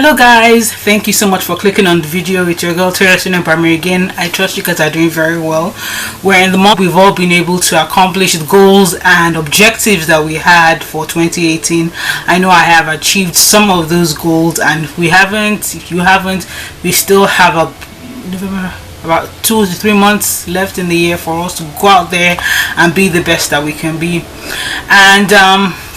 Hello guys, thank you so much for clicking on the video. It's your girl Teresa in Primary again. I trust you guys are doing very well. We're in the month we've all been able to accomplish the goals and objectives that we had for 2018. I know I have achieved some of those goals, and if you haven't, we still have about 2 to 3 months left in the year for us to go out there and be the best that we can be. And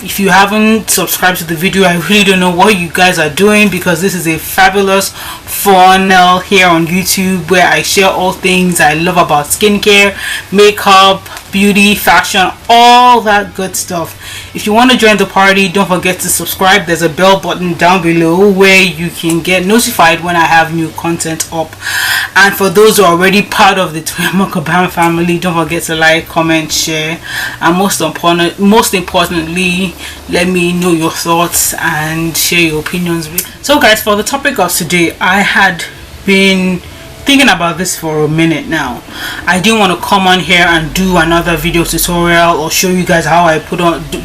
if you haven't subscribed to the video, I really don't know what you guys are doing, because this is a fabulous funnel here on YouTube where I share all things I love about skincare, makeup, beauty, fashion, all that good stuff. If you want to join the party, don't forget to subscribe. There's a bell button down below where you can get notified when I have new content up. And for those who are already part of the Kabam family, don't forget to like, comment, share, and most importantly, let me know your thoughts and share your opinions with. So guys, for the topic of today, I had been thinking about this for a minute now. I didn't want to come on here and do another video tutorial or show you guys how I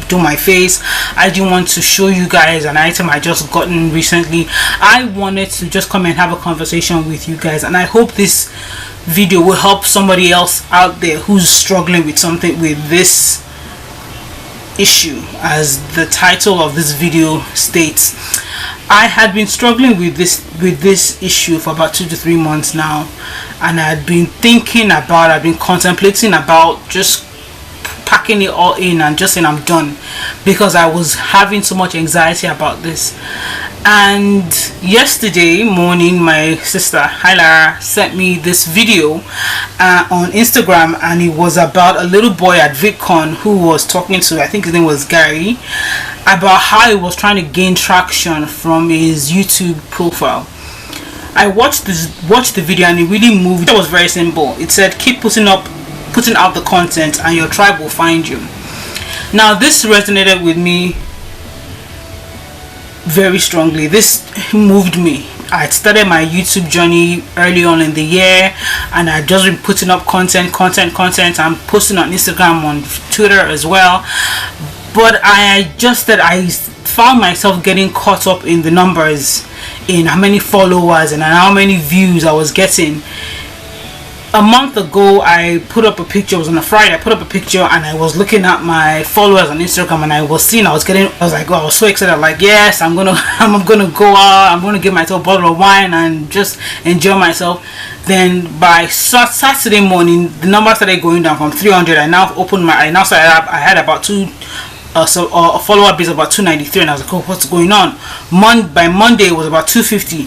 do my face. I didn't want to show you guys an item I just gotten recently. I wanted to just come and have a conversation with you guys, and I hope this video will help somebody else out there who's struggling with something with this issue. As the title of this video states, I had been struggling with this issue for about 2 to 3 months now, and I've been contemplating about just packing it all in and just saying I'm done, because I was having so much anxiety about this. And yesterday morning, my sister Hyla sent me this video on Instagram, and it was about a little boy at VidCon who was talking to, I think his name was Gary, about how he was trying to gain traction from his YouTube profile. I watched the video, and it really moved. It was very simple. It said, keep putting out the content and your tribe will find you. Now this resonated with me very strongly. This moved me. I started my YouTube journey early on in the year, and I've just been putting up content. I'm posting on Instagram, on Twitter as well. But I found myself getting caught up in the numbers, in how many followers and how many views I was getting. A month ago, I put up a picture. It was on a Friday. I put up a picture, and I was looking at my followers on Instagram, and I was like, oh, I was so excited. Like, yes, I'm gonna go out. I'm gonna give myself a bottle of wine and just enjoy myself. Then by Saturday morning, the number started going down from 300. I had about a follower base of about 293, and I was like, oh, what's going on? By Monday, it was about 250.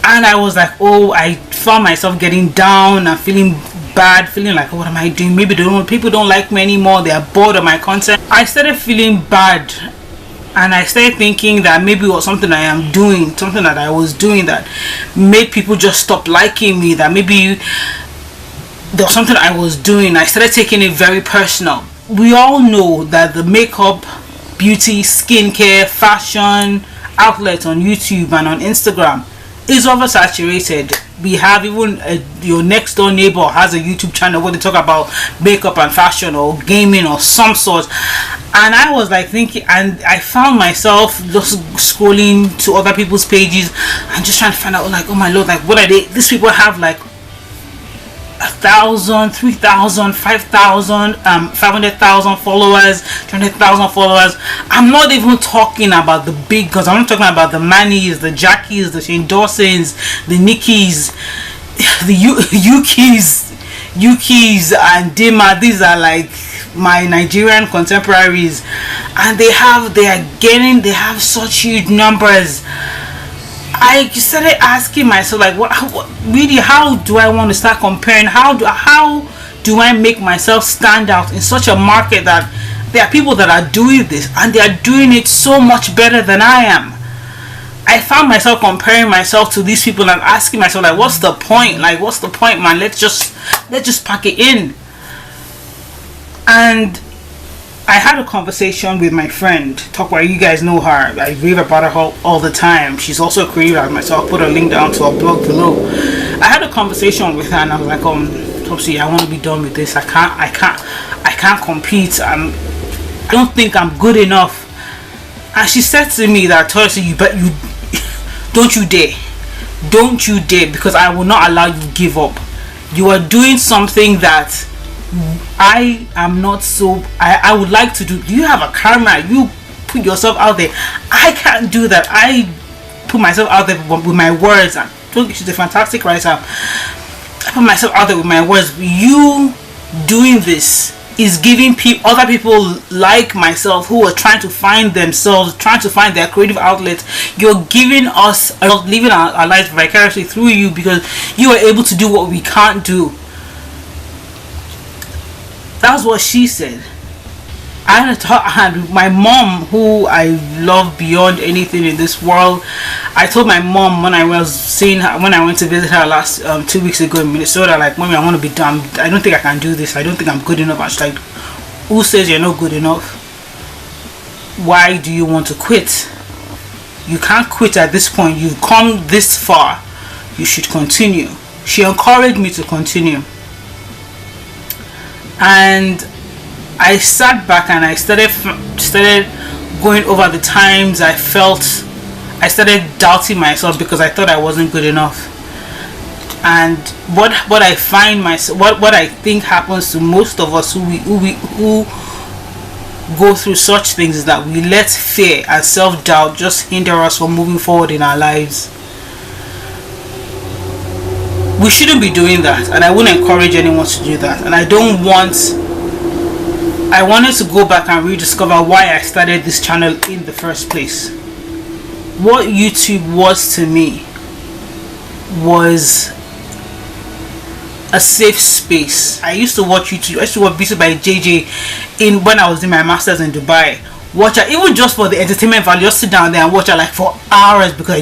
And I was like, oh, I found myself getting down and feeling bad, feeling like, what am I doing? Maybe people don't like me anymore. They are bored of my content. I started feeling bad, and I started thinking that maybe it was something that I was doing that made people just stop liking me, that maybe there was something I was doing. I started taking it very personal. We all know that the makeup, beauty, skincare, fashion outlets on YouTube and on Instagram is oversaturated. We have even your next door neighbor has a YouTube channel where they talk about makeup and fashion or gaming or some sort. And I was like thinking, and I found myself just scrolling to other people's pages and just trying to find out, like, oh my lord, like, what are they? These people have like 1,000, 3,000, 5,000, 500,000 followers, 200,000 followers. I'm not even talking about the big guns. I'm not talking about the Mannies, the Jackies, the Shane Dawsons, the Nikkis, the Yukis, and Dima. These are like my Nigerian contemporaries, and they have such huge numbers. I started asking myself, like, how do I want to start comparing? How do I make myself stand out in such a market that there are people that are doing this and they are doing it so much better than I am? I found myself comparing myself to these people and asking myself, like, what's the point? Like, what's the point, man? Let's just pack it in. And I had a conversation with my friend Tokwa. You guys know her. I rave about her all the time. She's also a creator like myself. I'll put a link down to her blog below. I had a conversation with her, and I was like, Topsy, I want to be done with this. I can't compete. I don't think I'm good enough. And she said to me that, Topsy, don't you dare. Don't you dare, because I will not allow you to give up. You are doing something that I am not so I would like to do. You have a camera, you put yourself out there. I can't do that. I put myself out there with my words, and she's a fantastic writer. I put myself out there with my words. You doing this is giving other people like myself who are trying to find themselves, trying to find their creative outlet. You're giving us, living our lives vicariously through you, because you are able to do what we can't do. That's what she said. And my mom, who I love beyond anything in this world, I told my mom when I was seeing her, when I went to visit her last 2 weeks ago in Minnesota, like, Mommy, I want to be done. I don't think I can do this. I don't think I'm good enough. And she's like, who says you're not good enough? Why do you want to quit? You can't quit at this point. You've come this far. You should continue. She encouraged me to continue. And I sat back and I started going over the times I started doubting myself, because I thought I wasn't good enough. And what I find myself, what I think happens to most of us who go through such things, is that we let fear and self-doubt just hinder us from moving forward in our lives. We shouldn't be doing that, and I wouldn't encourage anyone to do that. And I wanted to go back and rediscover why I started this channel in the first place. What YouTube was to me was a safe space. I used to watch YouTube. I used to watch videos by JJ when I was in my masters in Dubai. Watch her, even just for the entertainment value. Just sit down there and watch her like for hours, because I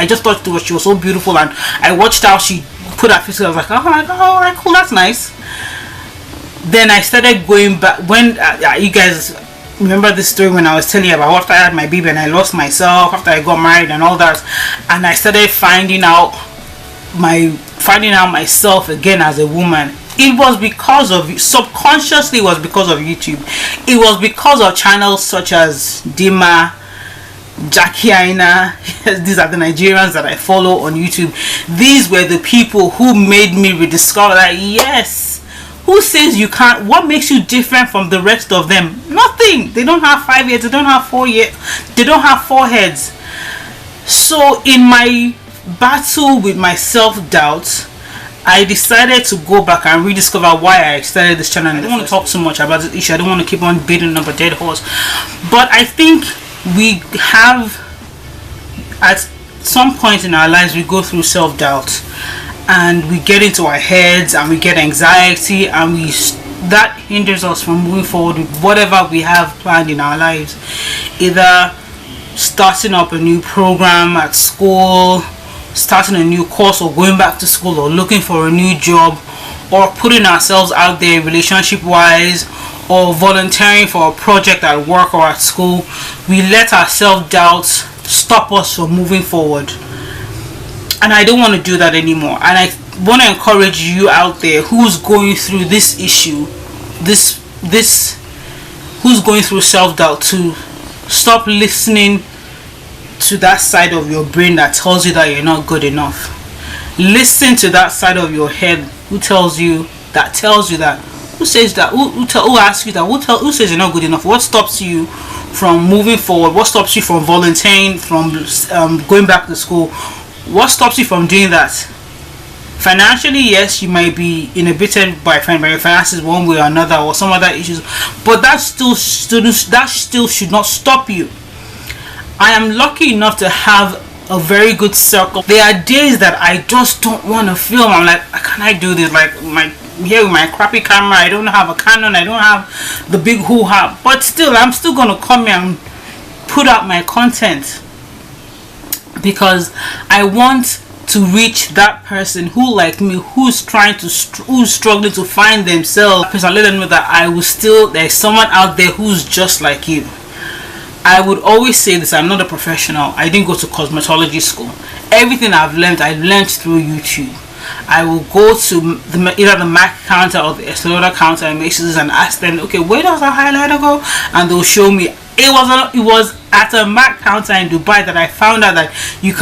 just thought she was so beautiful, and I watched how she put her face. I was like, oh my god, alright, cool, that's nice. Then I started going back when you guys remember this story when I was telling you about after I had my baby and I lost myself after I got married and all that, and I started finding out myself again as a woman. It was because of, subconsciously, it was because of YouTube. It was because of channels such as Dima, Jackie Aina. These are the Nigerians that I follow on YouTube. These were the people who made me rediscover that, yes, who says you can't? What makes you different from the rest of them? Nothing. They don't have 5 years. They don't have 4 years. They don't have 4 heads. So in my battle with my self-doubt, I decided to go back and rediscover why I started this channel. I don't want to talk too much about this issue. I don't want to keep on beating up a dead horse. But I think we have, at some point in our lives, we go through self-doubt. And we get into our heads and we get anxiety, and that hinders us from moving forward with whatever we have planned in our lives. Either starting up a new program at school, starting a new course, or going back to school, or looking for a new job, or putting ourselves out there relationship wise, or volunteering for a project at work or at school. We let our self-doubt stop us from moving forward. And I don't want to do that anymore. And I want to encourage you out there who's going through this issue, who's going through self-doubt, to stop listening to that side of your brain that tells you that you're not good enough. Listen to that side of your head who tells you that, who says that, who asks you that, who says you're not good enough. What stops you from moving forward? What stops you from volunteering, from going back to school? What stops you from doing that? Financially, yes, you might be in a bit by your finances one way or another, or some other issues, but that still should not stop you. I am lucky enough to have a very good circle. There are days that I just don't want to film. I'm like, can I do this? Like, here with my crappy camera, I don't have a Canon, I don't have the big hoo-ha, but still, I'm still gonna come here and put out my content, because I want to reach that person who, like me, who's struggling to find themselves. Because I let them know that there's someone out there who's just like you. I would always say this: I'm not a professional. I didn't go to cosmetology school. Everything I've learned through YouTube. I will go to either the MAC counter or the Estee Lauder counter and make and ask them, okay, where does the highlighter go? And they'll show me. at a Mac counter in Dubai that I found out that you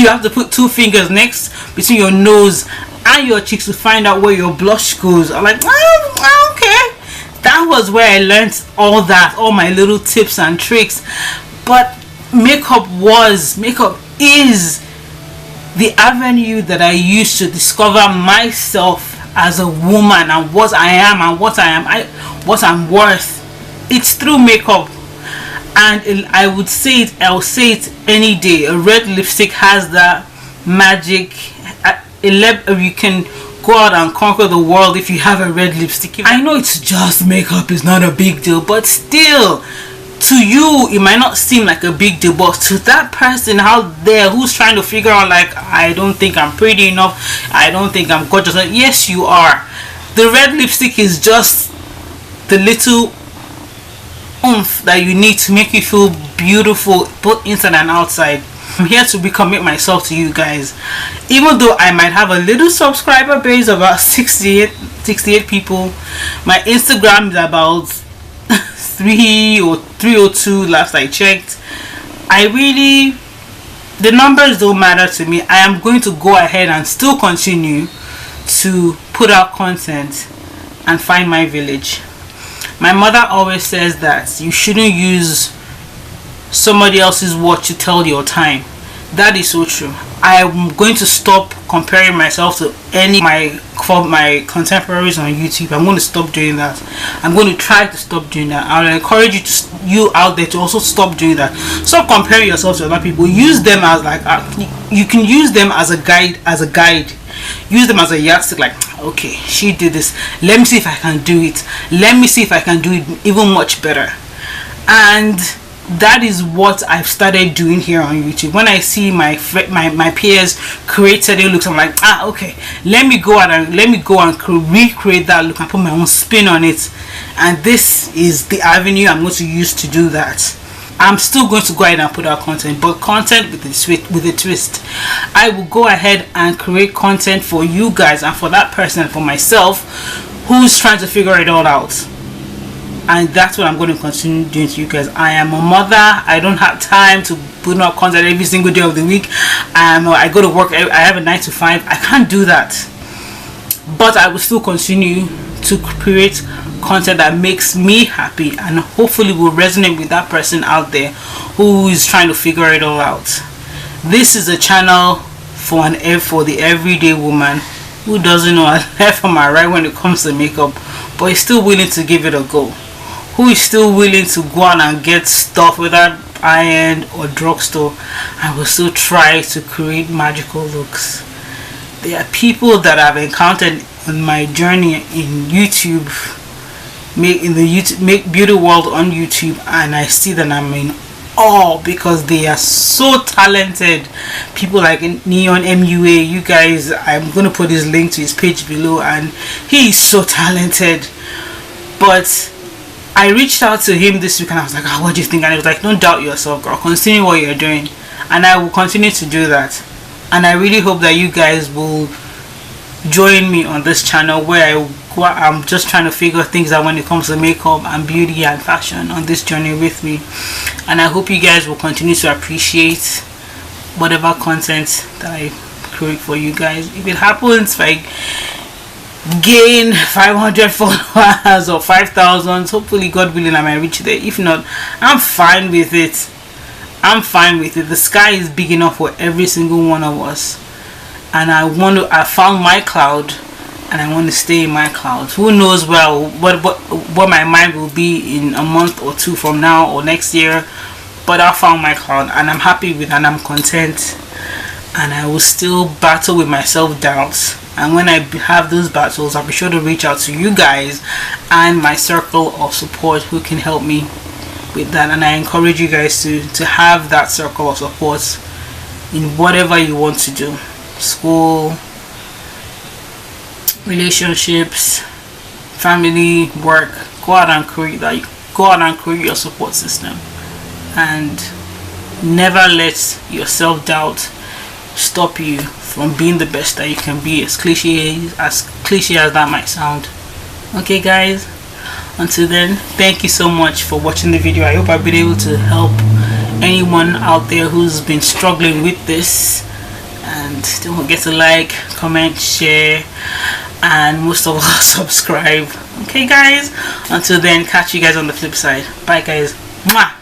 have to put 2 fingers next between your nose and your cheeks to find out where your blush goes. I'm like, oh, okay. That was where I learned all my little tips and tricks. But makeup is the avenue that I used to discover myself as a woman and what I am and what I'm worth. It's through makeup. And I'll say it any day. A red lipstick has that magic. You can go out and conquer the world if you have a red lipstick. I know it's just makeup, it's not a big deal, but still, to you it might not seem like a big deal, but to that person out there who's trying to figure out, like, I don't think I'm pretty enough, I don't think I'm gorgeous. Yes, you are. The red lipstick is just the little oomph that you need to make you feel beautiful both inside and outside. I'm here to recommit myself to you guys. Even though I might have a little subscriber base of about 68 people, my Instagram is about 3 or 302 last I checked. The numbers don't matter to me. I am going to go ahead and still continue to put out content and find my village. My mother always says that you shouldn't use somebody else's watch to tell your time. That is so true. I am going to stop comparing myself to any of my contemporaries on YouTube. I'm going to stop doing that. I'm going to try to stop doing that. I'll encourage you out there to also stop doing that. Stop comparing yourself to other people. Use them as you can use them as a guide. Use them as a yardstick. Like, okay, she did this. Let me see if I can do it. Let me see if I can do it even much better. And that is what I've started doing here on YouTube. When I see my peers create certain looks, I'm like, okay, let me go and recreate that look and put my own spin on it. And this is the avenue I'm going to use to do that. I'm still going to go ahead and put out content, but content with a twist. I will go ahead and create content for you guys and for that person, for myself, who's trying to figure it all out. And that's what I'm going to continue doing to you guys. I am a mother. I don't have time to put out content every single day of the week. I go to work. I have a 9 to 5. I can't do that. But I will still continue to create content that makes me happy and hopefully will resonate with that person out there who is trying to figure it all out. This is a channel for the everyday woman who doesn't know a left from my right when it comes to makeup, but is still willing to give it a go. Who is still willing to go out and get stuff without high-end or drugstore and will still try to create magical looks. There are people that I've encountered on my journey in YouTube, make beauty world on YouTube, and I see that I'm in awe because they are so talented. People like Neon MUA, you guys, I'm gonna put his link to his page below, and he is so talented. But I reached out to him this week and I was like, what do you think? And he was like, don't doubt yourself, girl, continue what you're doing. And I will continue to do that. And I really hope that you guys will join me on this channel where I'm just trying to figure things out when it comes to makeup and beauty and fashion on this journey with me. And I hope you guys will continue to appreciate whatever content that I create for you guys. If it happens, if I gain 500 followers or 5,000, hopefully, God willing, I might reach there. If not, I'm fine with it. I'm fine with it. The sky is big enough for every single one of us, and I found my cloud, and I want to stay in my cloud. Who knows what my mind will be in a month or two from now or next year, but I found my cloud and I'm happy with it and I'm content. And I will still battle with my self-doubts, and when I have those battles, I'll be sure to reach out to you guys and my circle of support who can help me with that. And I encourage you guys to have that circle of support in whatever you want to do. School, relationships, family, work. Go out and create that. Go out and create your support system, and never let your self-doubt stop you from being the best that you can be, as cliche as that might sound. Okay guys, until then, thank you so much for watching the video. I hope I've been able to help anyone out there who's been struggling with this. And don't forget to like, comment, share, and most of all subscribe. Okay guys, until then, catch you guys on the flip side. Bye guys. Mwah.